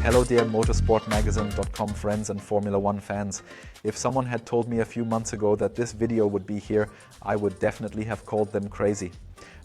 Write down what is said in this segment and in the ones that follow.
Hello dear Motorsport-Magazin.com friends and Formula One fans. If someone had told me a few months ago that this video would be here, I would definitely have called them crazy.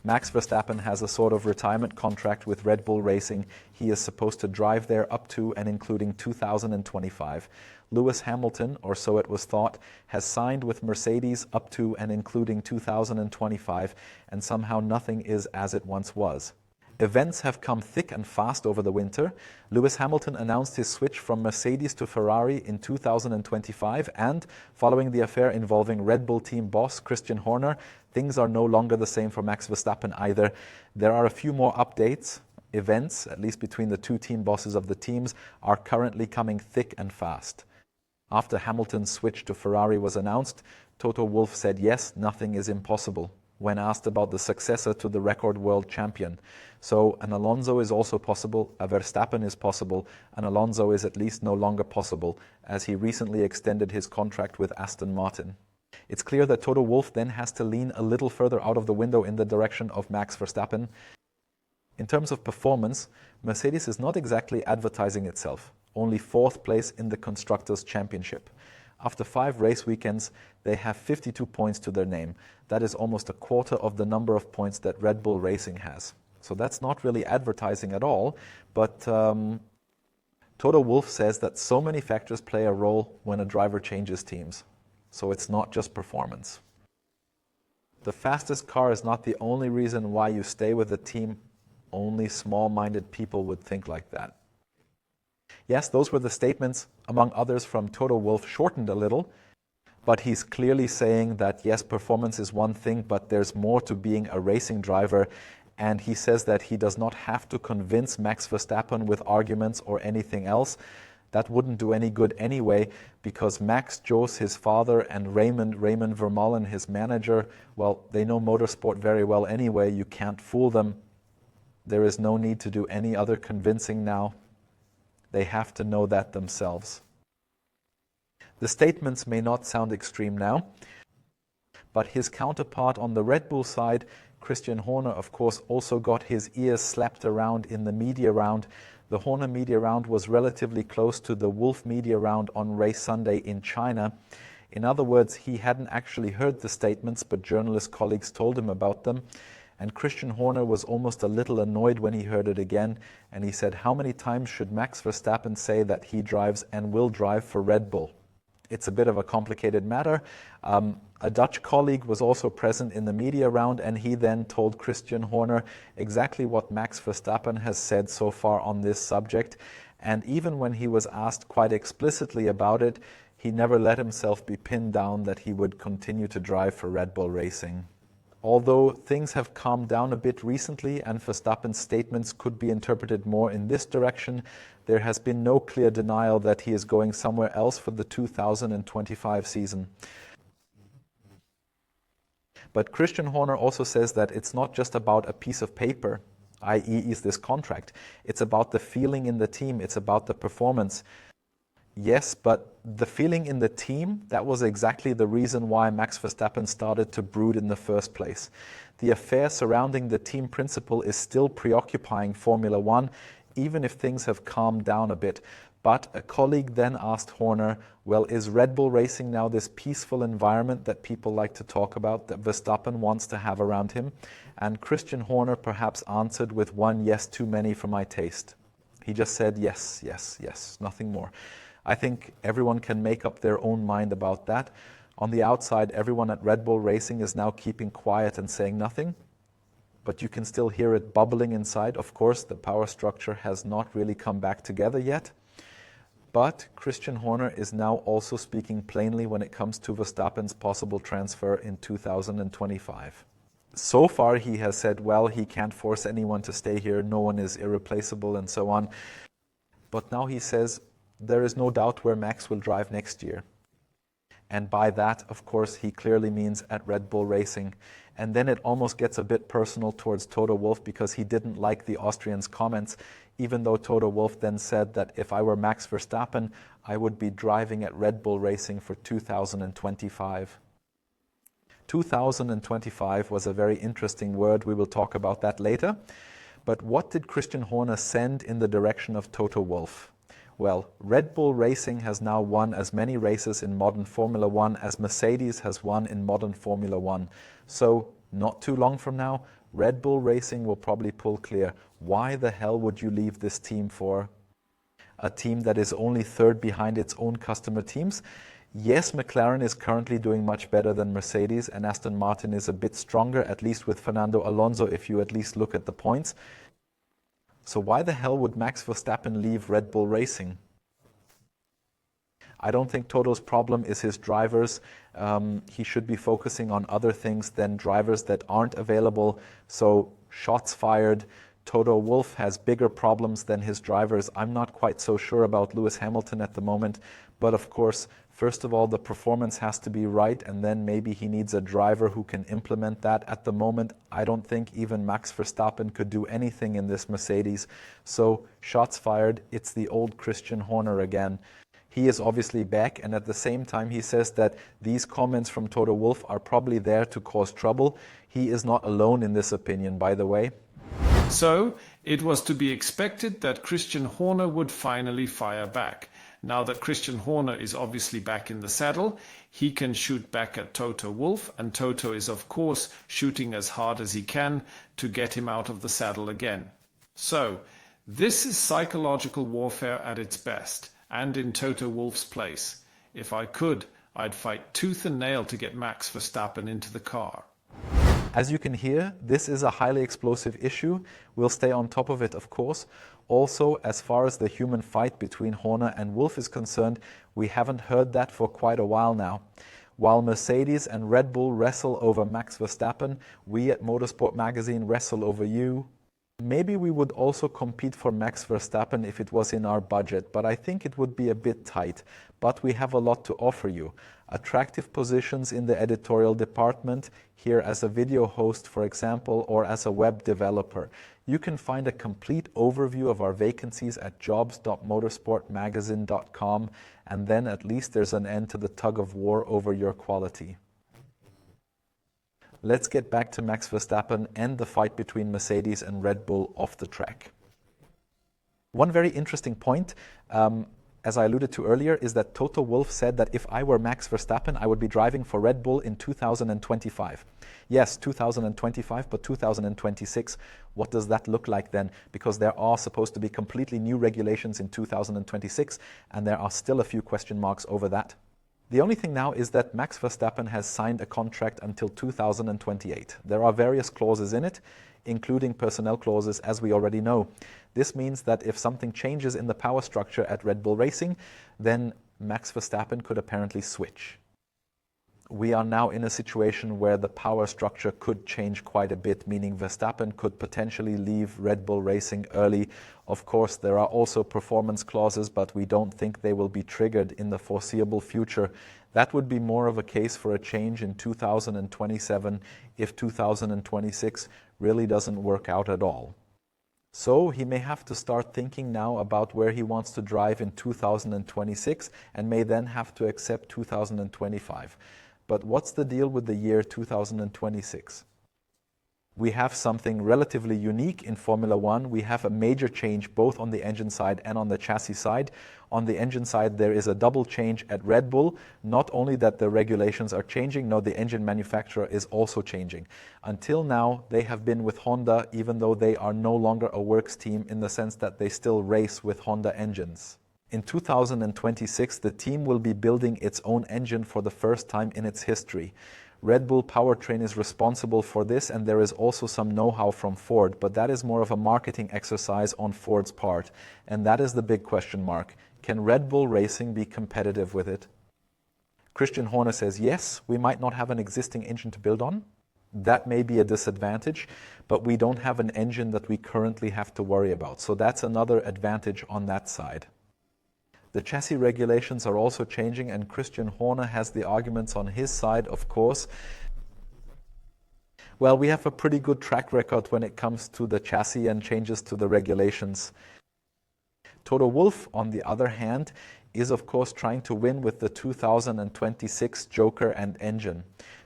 Max Verstappen has a sort of retirement contract with Red Bull Racing. He is supposed to drive there up to and including 2025. Lewis Hamilton, or so it was thought, has signed with Mercedes up to and including 2025, and somehow nothing is as it once was. Events have come thick and fast over the winter. Lewis Hamilton announced his switch from Mercedes to Ferrari in 2025, and following the affair involving Red Bull team boss Christian Horner, things are no longer the same for Max Verstappen either. There are a few more updates. Events, at least between the two team bosses of the teams, are currently coming thick and fast. After Hamilton's switch to Ferrari was announced, Toto Wolff said yes, nothing is impossible, when asked about the successor to the record world champion. So an Alonso is also possible, a Verstappen is possible, an Alonso is at least no longer possible, as he recently extended his contract with Aston Martin. It's clear that Toto Wolff then has to lean a little further out of the window in the direction of Max Verstappen. In terms of performance, Mercedes is not exactly advertising itself, only 4th place in the Constructors' Championship. After 5 race weekends, they have 52 points to their name. That is almost a quarter of the number of points that Red Bull Racing has. So that's not really advertising at all, but Toto Wolff says that so many factors play a role when a driver changes teams. So it's not just performance. The fastest car is not the only reason why you stay with a team. Only small-minded people would think like that. Yes, those were the statements, among others, from Toto Wolff, shortened a little, but he's clearly saying that yes, performance is one thing, but there's more to being a racing driver, and he says that he does not have to convince Max Verstappen with arguments or anything else. That wouldn't do any good anyway, because Max, Jos, his father, and Raymond Vermeulen, his manager, well, they know motorsport very well anyway. You can't fool them. There is no need to do any other convincing now. They have to know that themselves. The statements may not sound extreme now, but his counterpart on the Red Bull side, Christian Horner, of course, also got his ears slapped around in the media round. The Horner media round was relatively close to the Wolff media round on race Sunday in China. In other words, he hadn't actually heard the statements, but journalist colleagues told him about them. And Christian Horner was almost a little annoyed when he heard it again, and he said, how many times should Max Verstappen say that he drives and will drive for Red Bull? It's a bit of a complicated matter. A Dutch colleague was also present in the media round, and he then told Christian Horner exactly what Max Verstappen has said so far on this subject. And even when he was asked quite explicitly about it, he never let himself be pinned down that he would continue to drive for Red Bull Racing. Although things have calmed down a bit recently and Verstappen's statements could be interpreted more in this direction, there has been no clear denial that he is going somewhere else for the 2025 season. But Christian Horner also says that it's not just about a piece of paper, i.e. is this contract. It's about the feeling in the team. It's about the performance. Yes, but the feeling in the team, that was exactly the reason why Max Verstappen started to brood in the first place. The affair surrounding the team principle is still preoccupying Formula One, even if things have calmed down a bit. But a colleague then asked Horner, well, is Red Bull Racing now this peaceful environment that people like to talk about, that Verstappen wants to have around him? And Christian Horner perhaps answered with one yes too many for my taste. He just said yes, yes, yes, nothing more. I think everyone can make up their own mind about that. On the outside, everyone at Red Bull Racing is now keeping quiet and saying nothing, but you can still hear it bubbling inside. Of course, the power structure has not really come back together yet, but Christian Horner is now also speaking plainly when it comes to Verstappen's possible transfer in 2025. So far, he has said, well, he can't force anyone to stay here, no one is irreplaceable and so on. But now he says, there is no doubt where Max will drive next year. And by that, of course, he clearly means at Red Bull Racing. And then it almost gets a bit personal towards Toto Wolff, because he didn't like the Austrian's comments, even though Toto Wolff then said that if I were Max Verstappen, I would be driving at Red Bull Racing for 2025. 2025 was a very interesting word. We will talk about that later. But what did Christian Horner send in the direction of Toto Wolff? Well, Red Bull Racing has now won as many races in modern Formula One as Mercedes has won in modern Formula One. So, not too long from now, Red Bull Racing will probably pull clear. Why the hell would you leave this team for a team that is only third behind its own customer teams? Yes, McLaren is currently doing much better than Mercedes, and Aston Martin is a bit stronger, at least with Fernando Alonso, if you at least look at the points. So why the hell would Max Verstappen leave Red Bull Racing? I don't think Toto's problem is his drivers. He should be focusing on other things than drivers that aren't available. So shots fired. Toto Wolff has bigger problems than his drivers. I'm not quite so sure about Lewis Hamilton at the moment. But of course, first of all, the performance has to be right, and then maybe he needs a driver who can implement that. At the moment, I don't think even Max Verstappen could do anything in this Mercedes. So shots fired, it's the old Christian Horner again. He is obviously back, and at the same time he says that these comments from Toto Wolff are probably there to cause trouble. He is not alone in this opinion, by the way. So, it was to be expected that Christian Horner would finally fire back. Now that Christian Horner is obviously back in the saddle, he can shoot back at Toto Wolff, and Toto is of course shooting as hard as he can to get him out of the saddle again. So, this is psychological warfare at its best, and in Toto Wolff's place. If I could, I'd fight tooth and nail to get Max Verstappen into the car. As you can hear, this is a highly explosive issue. We'll stay on top of it, of course. Also, as far as the human fight between Horner and Wolff is concerned, we haven't heard that for quite a while now. While Mercedes and Red Bull wrestle over Max Verstappen, we at Motorsport-Magazin wrestle over you. Maybe we would also compete for Max Verstappen if it was in our budget, but I think it would be a bit tight. But we have a lot to offer you. Attractive positions in the editorial department, here as a video host, for example, or as a web developer. You can find a complete overview of our vacancies at jobs.motorsportmagazine.com, and then at least there's an end to the tug of war over your quality. Let's get back to Max Verstappen and the fight between Mercedes and Red Bull off the track. One very interesting point, as I alluded to earlier, is that Toto Wolff said that if I were Max Verstappen, I would be driving for Red Bull in 2025. Yes, 2025, but 2026. What does that look like then? Because there are supposed to be completely new regulations in 2026, and there are still a few question marks over that. The only thing now is that Max Verstappen has signed a contract until 2028. There are various clauses in it, including personnel clauses, as we already know. This means that if something changes in the power structure at Red Bull Racing, then Max Verstappen could apparently switch. We are now in a situation where the power structure could change quite a bit, meaning Verstappen could potentially leave Red Bull Racing early. Of course, there are also performance clauses, but we don't think they will be triggered in the foreseeable future. That would be more of a case for a change in 2027 if 2026 really doesn't work out at all. So he may have to start thinking now about where he wants to drive in 2026 and may then have to accept 2025. But what's the deal with the year 2026? We have something relatively unique in Formula One. We have a major change both on the engine side and on the chassis side. On the engine side, there is a double change at Red Bull. Not only that the regulations are changing, no, the engine manufacturer is also changing. Until now, they have been with Honda, even though they are no longer a works team in the sense that they still race with Honda engines. In 2026, the team will be building its own engine for the first time in its history. Red Bull Powertrain is responsible for this, and there is also some know-how from Ford, but that is more of a marketing exercise on Ford's part. And that is the big question mark. Can Red Bull Racing be competitive with it? Christian Horner says yes, we might not have an existing engine to build on. That may be a disadvantage, but we don't have an engine that we currently have to worry about. So that's another advantage on that side. The chassis regulations are also changing, and Christian Horner has the arguments on his side, of course. Well, we have a pretty good track record when it comes to the chassis and changes to the regulations. Toto Wolff, on the other hand, is of course trying to win with the 2026 Joker and engine.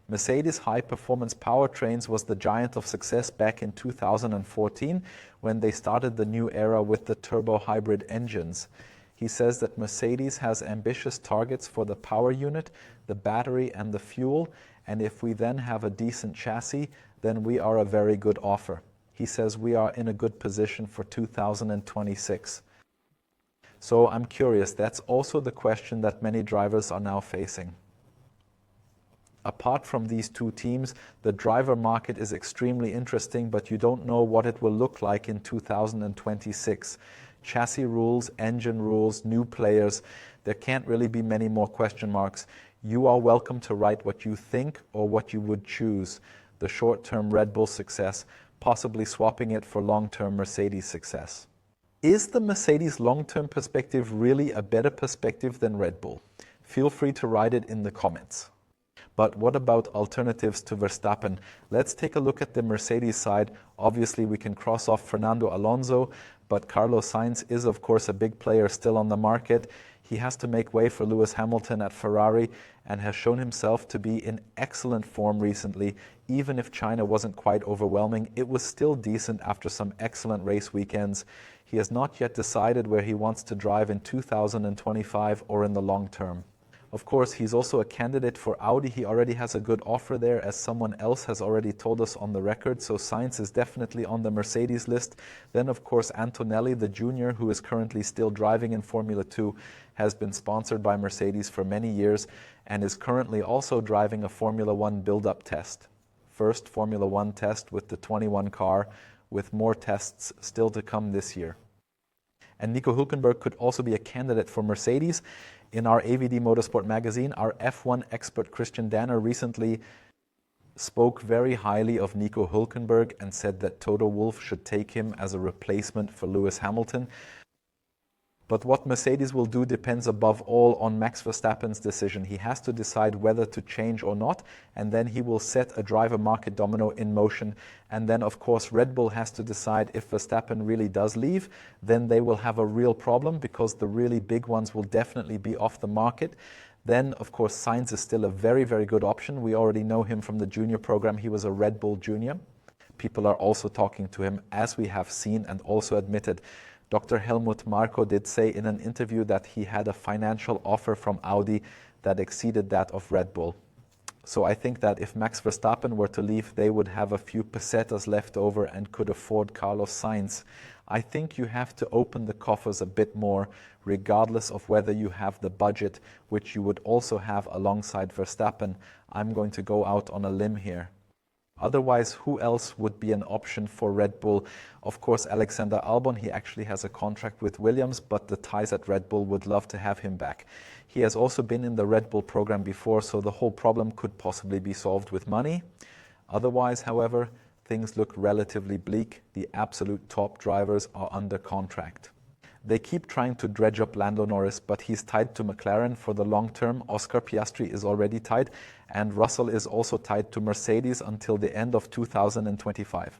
Mercedes high-performance powertrains was the giant of success back in 2014 when they started the new era with the turbo hybrid engines. He says that Mercedes has ambitious targets for the power unit, the battery and the fuel, and if we then have a decent chassis, then we are a very good offer. He says we are in a good position for 2026. So I'm curious, that's also the question that many drivers are now facing. Apart from these two teams, the driver market is extremely interesting, but you don't know what it will look like in 2026. Chassis rules, engine rules, new players, there can't really be many more question marks. You are welcome to write what you think or what you would choose. The short-term Red Bull success, possibly swapping it for long-term Mercedes success. Is the Mercedes long-term perspective really a better perspective than Red Bull? Feel free to write it in the comments. But what about alternatives to Verstappen? Let's take a look at the Mercedes side. Obviously, we can cross off Fernando Alonso, but Carlos Sainz is, of course, a big player still on the market. He has to make way for Lewis Hamilton at Ferrari and has shown himself to be in excellent form recently. Even if China wasn't quite overwhelming, it was still decent after some excellent race weekends. He has not yet decided where he wants to drive in 2025 or in the long term. Of course, he's also a candidate for Audi. He already has a good offer there, as someone else has already told us on the record. So Sainz is definitely on the Mercedes list. Then, of course, Antonelli, the junior, who is currently still driving in Formula 2, has been sponsored by Mercedes for many years and is currently also driving a Formula 1 build-up test. First Formula 1 test with the 21 car, with more tests still to come this year. And Nico Hülkenberg could also be a candidate for Mercedes. In our AVD Motorsport magazine, our F1 expert Christian Danner recently spoke very highly of Nico Hülkenberg and said that Toto Wolff should take him as a replacement for Lewis Hamilton. But what Mercedes will do depends above all on Max Verstappen's decision. He has to decide whether to change or not, and then he will set a driver market domino in motion. And then, of course, Red Bull has to decide if Verstappen really does leave, then they will have a real problem because the really big ones will definitely be off the market. Then, of course, Sainz is still a very, very good option. We already know him from the junior program. He was a Red Bull junior. People are also talking to him, as we have seen and also admitted. Dr. Helmut Marko did say in an interview that he had a financial offer from Audi that exceeded that of Red Bull. So I think that if Max Verstappen were to leave, they would have a few pesetas left over and could afford Carlos Sainz. I think you have to open the coffers a bit more, regardless of whether you have the budget, which you would also have alongside Verstappen. I'm going to go out on a limb here. Otherwise, who else would be an option for Red Bull? Of course, Alexander Albon, he actually has a contract with Williams, but the ties at Red Bull would love to have him back. He has also been in the Red Bull program before, so the whole problem could possibly be solved with money. Otherwise, however, things look relatively bleak. The absolute top drivers are under contract. They keep trying to dredge up Lando Norris, but he's tied to McLaren for the long term. Oscar Piastri is already tied, and Russell is also tied to Mercedes until the end of 2025.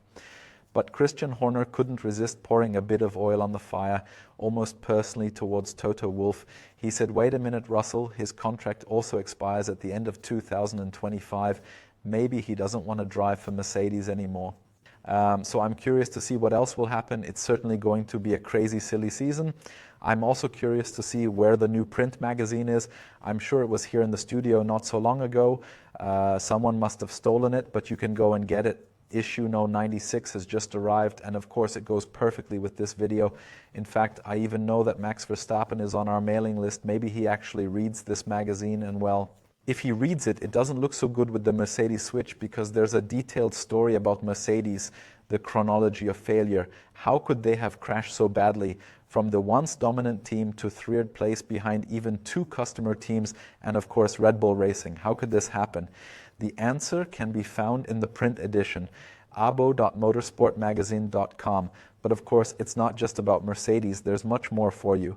But Christian Horner couldn't resist pouring a bit of oil on the fire, almost personally towards Toto Wolff. He said, wait a minute, Russell, his contract also expires at the end of 2025. Maybe he doesn't want to drive for Mercedes anymore. So I'm curious to see what else will happen. It's certainly going to be a crazy, silly season. I'm also curious to see where the new print magazine is. I'm sure it was here in the studio not so long ago. Someone must have stolen it, but you can go and get it. Issue No. 96 has just arrived, and of course it goes perfectly with this video. In fact, I even know that Max Verstappen is on our mailing list. Maybe he actually reads this magazine, and well, if he reads it, it doesn't look so good with the Mercedes switch because there's a detailed story about Mercedes, the chronology of failure. How could they have crashed so badly from the once dominant team to third place behind even two customer teams and of course Red Bull Racing? How could this happen? The answer can be found in the print edition, abo.motorsportmagazine.com. But of course, it's not just about Mercedes. There's much more for you.